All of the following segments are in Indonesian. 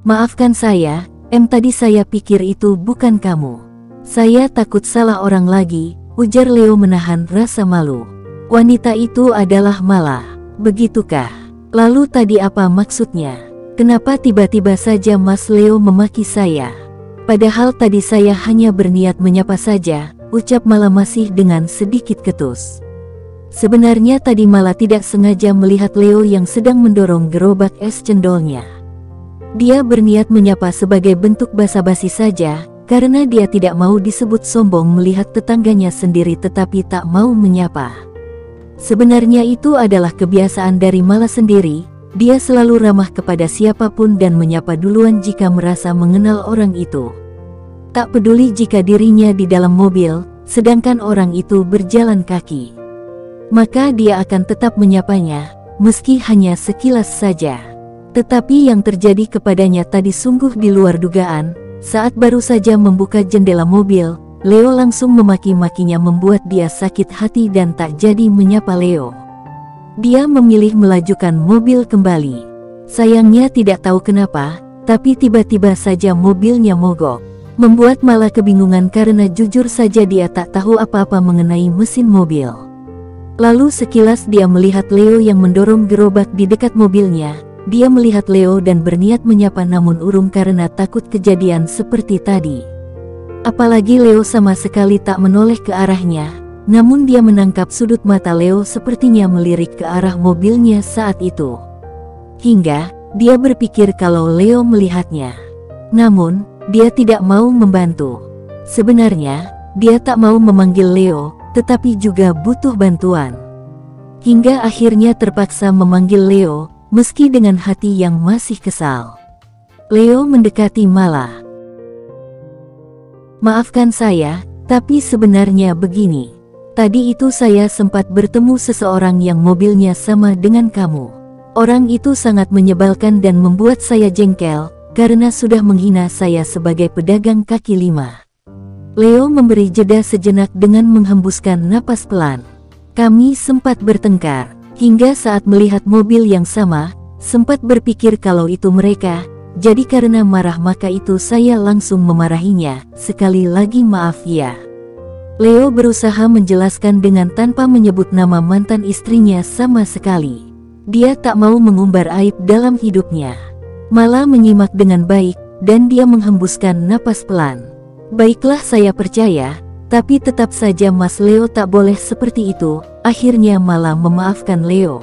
Maafkan saya, tadi saya pikir itu bukan kamu. Saya takut salah orang lagi, ujar Leo menahan rasa malu. Wanita itu adalah Mala, begitukah? Lalu tadi apa maksudnya? Kenapa tiba-tiba saja Mas Leo memaki saya? Padahal tadi saya hanya berniat menyapa saja, ucap Mala masih dengan sedikit ketus. Sebenarnya tadi Mala tidak sengaja melihat Leo yang sedang mendorong gerobak es cendolnya. Dia berniat menyapa sebagai bentuk basa-basi saja, karena dia tidak mau disebut sombong melihat tetangganya sendiri tetapi tak mau menyapa. Sebenarnya itu adalah kebiasaan dari Mala sendiri, dia selalu ramah kepada siapapun dan menyapa duluan jika merasa mengenal orang itu. Tak peduli jika dirinya di dalam mobil, sedangkan orang itu berjalan kaki. Maka dia akan tetap menyapanya, meski hanya sekilas saja. Tetapi yang terjadi kepadanya tadi sungguh di luar dugaan. Saat baru saja membuka jendela mobil, Leo langsung memaki-makinya membuat dia sakit hati dan tak jadi menyapa Leo. Dia memilih melajukan mobil kembali. Sayangnya tidak tahu kenapa, tapi tiba-tiba saja mobilnya mogok. Membuat Mala kebingungan karena jujur saja dia tak tahu apa-apa mengenai mesin mobil. Lalu sekilas dia melihat Leo yang mendorong gerobak di dekat mobilnya. Dia melihat Leo dan berniat menyapa namun urung karena takut kejadian seperti tadi. Apalagi Leo sama sekali tak menoleh ke arahnya, namun dia menangkap sudut mata Leo sepertinya melirik ke arah mobilnya saat itu. Hingga dia berpikir kalau Leo melihatnya. Namun, dia tidak mau membantu. Sebenarnya, dia tak mau memanggil Leo, tetapi juga butuh bantuan. Hingga akhirnya terpaksa memanggil Leo, meski dengan hati yang masih kesal. Leo mendekati Mala. Maafkan saya, tapi sebenarnya begini. Tadi itu saya sempat bertemu seseorang yang mobilnya sama dengan kamu. Orang itu sangat menyebalkan dan membuat saya jengkel, karena sudah menghina saya sebagai pedagang kaki lima. Leo memberi jeda sejenak dengan menghembuskan napas pelan. Kami sempat bertengkar, hingga saat melihat mobil yang sama, sempat berpikir kalau itu mereka, jadi karena marah maka itu saya langsung memarahinya. Sekali lagi maaf ya. Leo berusaha menjelaskan dengan tanpa menyebut nama mantan istrinya sama sekali. Dia tak mau mengumbar aib dalam hidupnya. Mala menyimak dengan baik, dan dia menghembuskan napas pelan. Baiklah saya percaya, tapi tetap saja Mas Leo tak boleh seperti itu. Akhirnya Mala memaafkan Leo.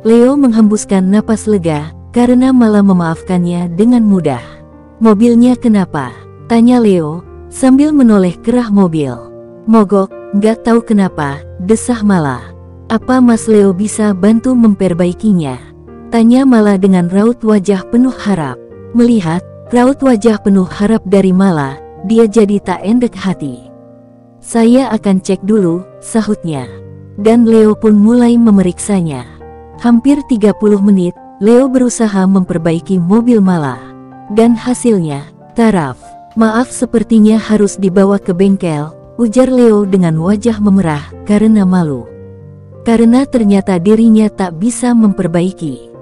Leo menghembuskan napas lega, karena Mala memaafkannya dengan mudah. Mobilnya kenapa? Tanya Leo, sambil menoleh kerah mobil. Mogok, nggak tahu kenapa, desah Mala. Apa Mas Leo bisa bantu memperbaikinya? Tanya Mala dengan raut wajah penuh harap. Melihat raut wajah penuh harap dari Mala, dia jadi tak endek hati. Saya akan cek dulu, sahutnya. Dan Leo pun mulai memeriksanya. Hampir 30 menit, Leo berusaha memperbaiki mobil Mala. Dan hasilnya, taraf. Maaf sepertinya harus dibawa ke bengkel, ujar Leo dengan wajah memerah karena malu. Karena ternyata dirinya tak bisa memperbaiki.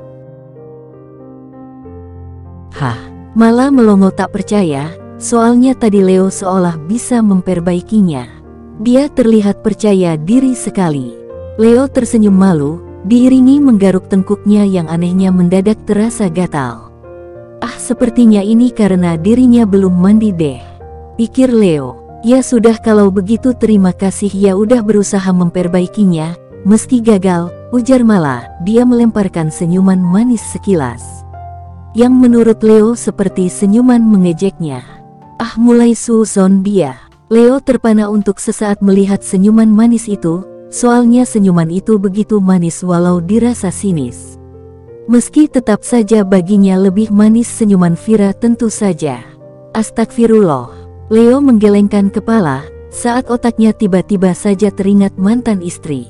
Hah, Mala melongo tak percaya. Soalnya tadi Leo seolah bisa memperbaikinya. Dia terlihat percaya diri sekali. Leo tersenyum malu, diiringi menggaruk tengkuknya yang anehnya mendadak terasa gatal. Ah, sepertinya ini karena dirinya belum mandi deh, pikir Leo. Ya sudah kalau begitu terima kasih ya udah berusaha memperbaikinya, meski gagal, ujar Mala. Dia melemparkan senyuman manis sekilas, yang menurut Leo seperti senyuman mengejeknya. Ah, mulai suuzon dia. Leo terpana untuk sesaat melihat senyuman manis itu, soalnya senyuman itu begitu manis walau dirasa sinis. Meski tetap saja baginya lebih manis senyuman Vira tentu saja. Astagfirullah. Leo menggelengkan kepala, saat otaknya tiba-tiba saja teringat mantan istri.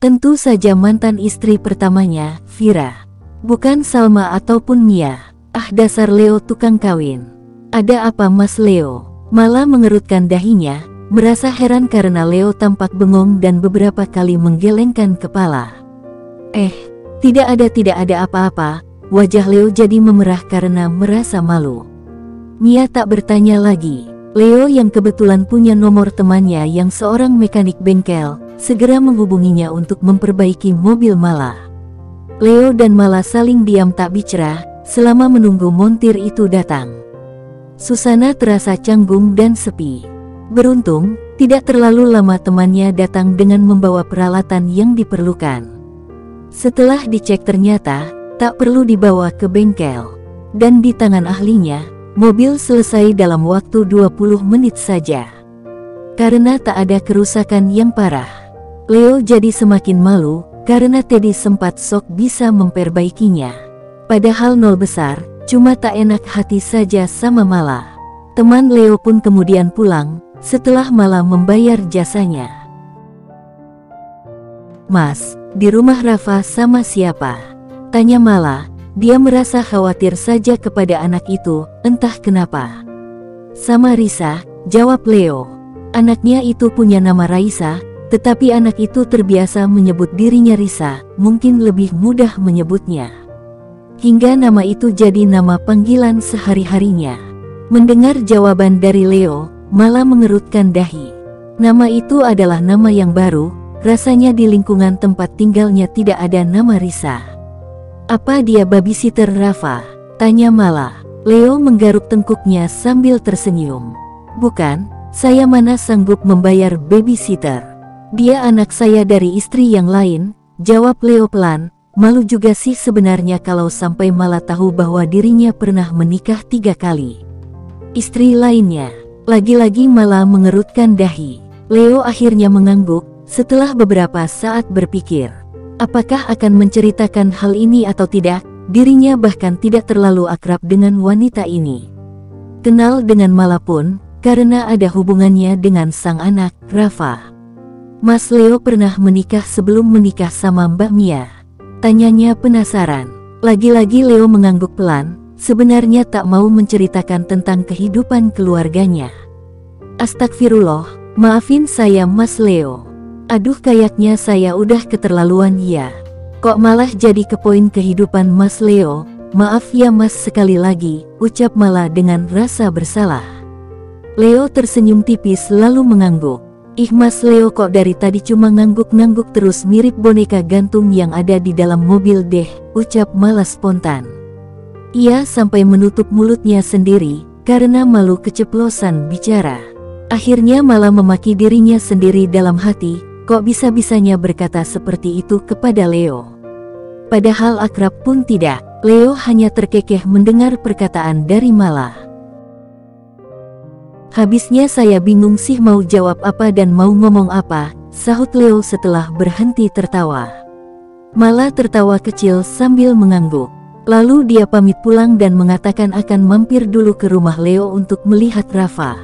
Tentu saja mantan istri pertamanya, Vira. Bukan Salma ataupun Mia. Ah, dasar Leo tukang kawin. Ada apa Mas Leo? Mala mengerutkan dahinya, merasa heran karena Leo tampak bengong dan beberapa kali menggelengkan kepala. Tidak ada apa-apa, wajah Leo jadi memerah karena merasa malu. Mia tak bertanya lagi. Leo yang kebetulan punya nomor temannya yang seorang mekanik bengkel, segera menghubunginya untuk memperbaiki mobil Mala. Leo dan Mala saling diam tak bicara, selama menunggu montir itu datang. Suasana terasa canggung dan sepi. Beruntung, tidak terlalu lama temannya datang dengan membawa peralatan yang diperlukan. Setelah dicek ternyata, tak perlu dibawa ke bengkel. Dan di tangan ahlinya, mobil selesai dalam waktu 20 menit saja. Karena tak ada kerusakan yang parah. Leo jadi semakin malu, karena Teddy sempat sok bisa memperbaikinya. Padahal nol besar, cuma tak enak hati saja sama Mala. Teman Leo pun kemudian pulang, setelah Mala membayar jasanya. "Mas, di rumah Rafa sama siapa?" tanya Mala. Dia merasa khawatir saja kepada anak itu, entah kenapa. "Sama Risa," jawab Leo. Anaknya itu punya nama Raisa, tetapi anak itu terbiasa menyebut dirinya Risa, mungkin lebih mudah menyebutnya. Hingga nama itu jadi nama panggilan sehari-harinya. Mendengar jawaban dari Leo, Mala mengerutkan dahi. Nama itu adalah nama yang baru, rasanya di lingkungan tempat tinggalnya tidak ada nama Risa. "Apa dia babysitter Rafa?" tanya Mala. Leo menggaruk tengkuknya sambil tersenyum. "Bukan, saya mana sanggup membayar babysitter. Dia anak saya dari istri yang lain," jawab Leo pelan. Malu juga sih sebenarnya kalau sampai Mala tahu bahwa dirinya pernah menikah 3 kali. Istri lainnya. Lagi-lagi Mala mengerutkan dahi. Leo akhirnya mengangguk, setelah beberapa saat berpikir. Apakah akan menceritakan hal ini atau tidak? Dirinya bahkan tidak terlalu akrab dengan wanita ini. Kenal dengan Mala pun, karena ada hubungannya dengan sang anak, Rafa. "Mas Leo pernah menikah sebelum menikah sama Mbak Mia?" tanyanya penasaran. Lagi-lagi Leo mengangguk pelan, sebenarnya tak mau menceritakan tentang kehidupan keluarganya. "Astagfirullah, maafin saya Mas Leo. Aduh kayaknya saya udah keterlaluan ya. Kok malah jadi ke poin kehidupan Mas Leo? Maaf ya Mas sekali lagi," ucap Mala dengan rasa bersalah. Leo tersenyum tipis lalu mengangguk. "Ih Mas Leo kok dari tadi cuma ngangguk-ngangguk terus mirip boneka gantung yang ada di dalam mobil deh," ucap Mala spontan. Ia sampai menutup mulutnya sendiri, karena malu keceplosan bicara. Akhirnya Mala memaki dirinya sendiri dalam hati, kok bisa-bisanya berkata seperti itu kepada Leo. Padahal akrab pun tidak, Leo hanya terkekeh mendengar perkataan dari Mala. "Habisnya saya bingung sih mau jawab apa dan mau ngomong apa," sahut Leo setelah berhenti tertawa. Mala tertawa kecil sambil mengangguk. Lalu dia pamit pulang dan mengatakan akan mampir dulu ke rumah Leo untuk melihat Rafa.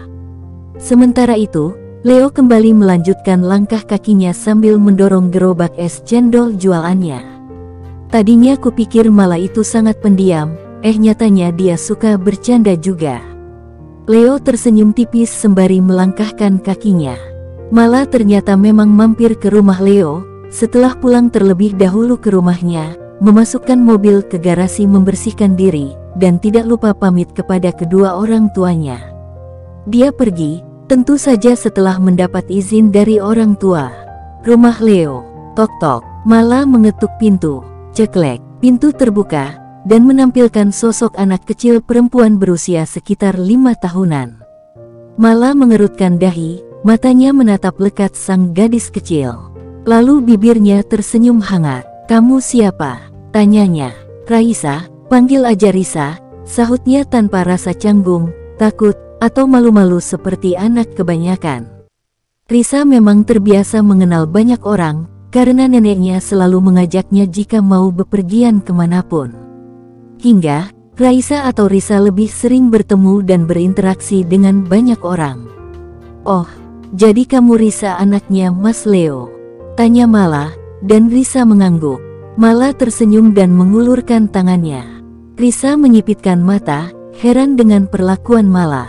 Sementara itu, Leo kembali melanjutkan langkah kakinya sambil mendorong gerobak es cendol jualannya. Tadinya kupikir Mala itu sangat pendiam, nyatanya dia suka bercanda juga. Leo tersenyum tipis sembari melangkahkan kakinya. Mala ternyata memang mampir ke rumah Leo, setelah pulang terlebih dahulu ke rumahnya, memasukkan mobil ke garasi membersihkan diri, dan tidak lupa pamit kepada kedua orang tuanya. Dia pergi, tentu saja setelah mendapat izin dari orang tua. Rumah Leo. Tok-tok. Mala mengetuk pintu. Ceklek. Pintu terbuka, dan menampilkan sosok anak kecil perempuan berusia sekitar 5 tahunan. Mala mengerutkan dahi, matanya menatap lekat sang gadis kecil. Lalu bibirnya tersenyum hangat. "Kamu siapa?" tanyanya. "Raisa, panggil aja Risa," sahutnya tanpa rasa canggung, takut, atau malu-malu seperti anak kebanyakan. Risa memang terbiasa mengenal banyak orang, karena neneknya selalu mengajaknya jika mau bepergian kemanapun. Hingga, Raisa atau Risa lebih sering bertemu dan berinteraksi dengan banyak orang. "Oh, jadi kamu Risa anaknya Mas Leo?" tanya Mala, dan Risa mengangguk. Mala tersenyum dan mengulurkan tangannya. Risa menyipitkan mata, heran dengan perlakuan Mala.